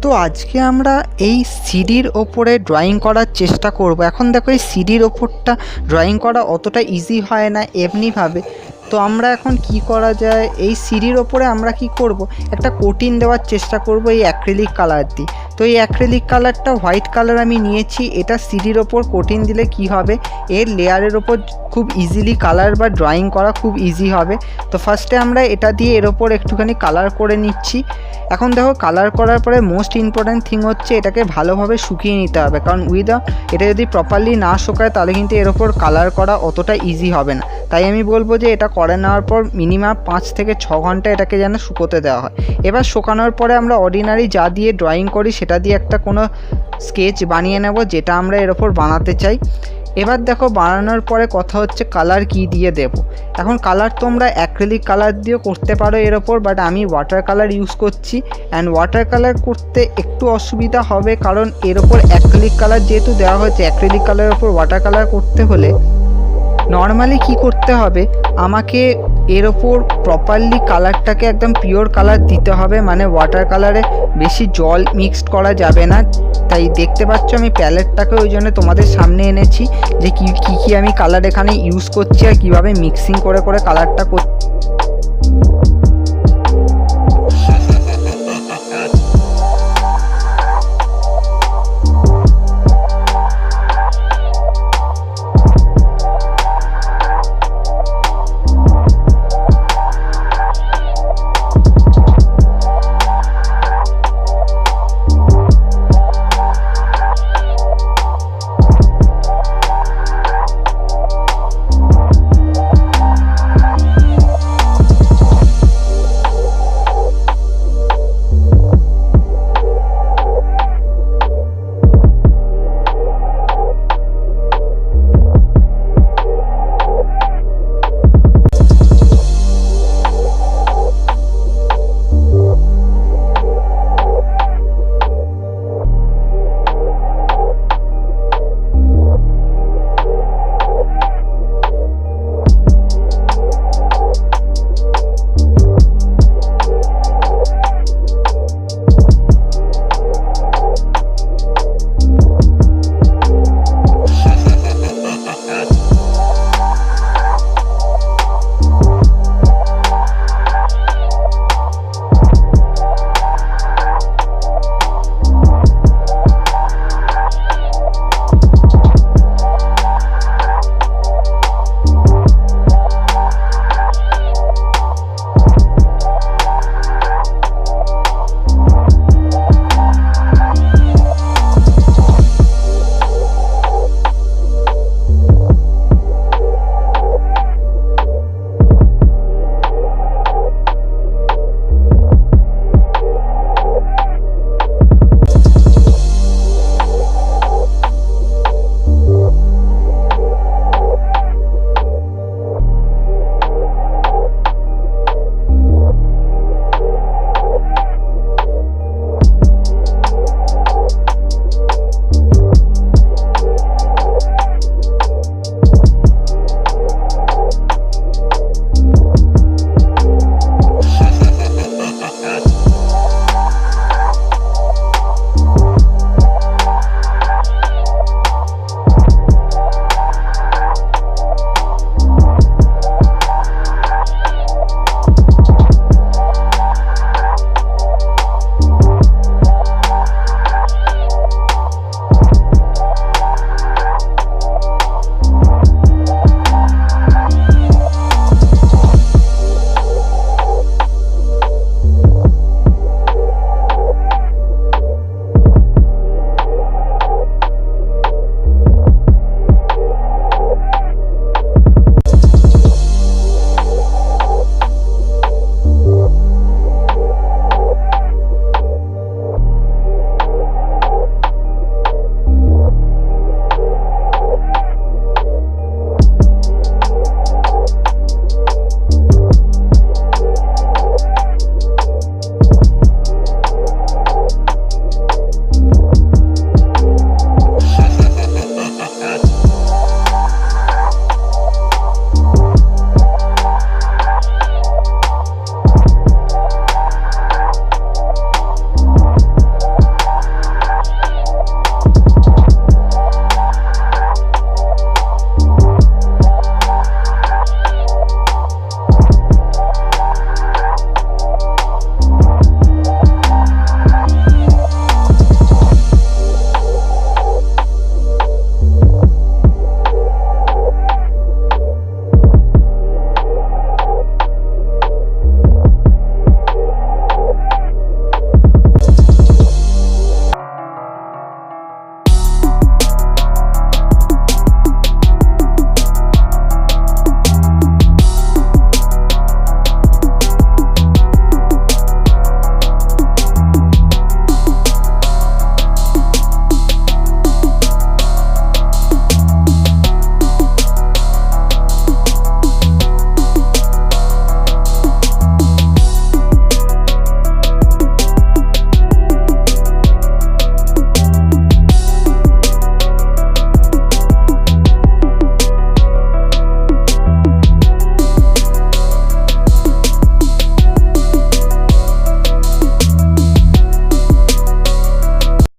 তো আজকে আমরা এই সিডির ওপরে ড্রয়িং করার চেষ্টা করব। এখন দেখো এই সিডির ওপরটা ড্রয়িং করা অতটা ইজি হয় না এমনিভাবে। তো আমরা এখন কি করা যায়, এই সিডির ওপরে আমরা কি করব, একটা কোটিং দেওয়ার চেষ্টা করব এই অ্যাক্রিলিক কালার দিয়ে। তো এই অ্যাক্রিলিক কালারটা হোয়াইট কালার আমি নিয়েছি। এটা সিডির ওপর কোটিং দিলে কি হবে, এর লেয়ারের ওপর খুব ইজিলি কালার বা ড্রয়িং করা খুব ইজি হবে। তো ফার্স্টে আমরা এটা দিয়ে এর ওপর একটুখানি কালার করে নিচ্ছি। এখন দেখো কালার করার পরে মোস্ট ইম্পর্ট্যান্ট থিং হচ্ছে এটাকে ভালোভাবে শুকিয়ে নিতে হবে, কারণ এটা যদি প্রপারলি না শুকায় তাহলে কিন্তু এর ওপর কালার করা অতটা ইজি হবে না। তাই আমি বলবো যে এটা করে নেওয়ার পর মিনিমাম 5 থেকে 6 ঘন্টা এটাকে যেন শুকোতে দেওয়া হয়। এবার শুকানোর পরে আমরা অর্ডিনারি যা দিয়ে ড্রয়িং করি সেটা দিয়ে একটা কোনো স্কেচ বানিয়ে নেব যেটা আমরা এর ওপর বানাতে চাই। এবার দেখো বানানোর পরে কথা হচ্ছে কালার কি দিয়ে দেব। এখন কালার তোমরা অ্যাক্রিলিক কালার দিয়েও করতে পারো এর ওপর, বাট আমি ওয়াটার কালার ইউজ করছি। অ্যান্ড ওয়াটার কালার করতে একটু অসুবিধা হবে, কারণ এর ওপর অ্যাক্রিলিক কালার যেহেতু দেওয়া হয়েছে, অ্যাক্রিলিক কালারের ওপর ওয়াটার কালার করতে হলে নর্মালি কি করতে হবে, আমাকে এর ওপর প্রপারলি কালারটাকে একদম পিওর কালার দিতে হবে, মানে ওয়াটার কালারে বেশি জল মিক্সড করা যাবে না। তাই দেখতে পাচ্ছ আমি প্যালেটটাকে ওই জন্য তোমাদের সামনে এনেছি যে কী কী আমি কালার এখানে ইউজ করছি আর কীভাবে মিক্সিং করে করে কালারটা করছি।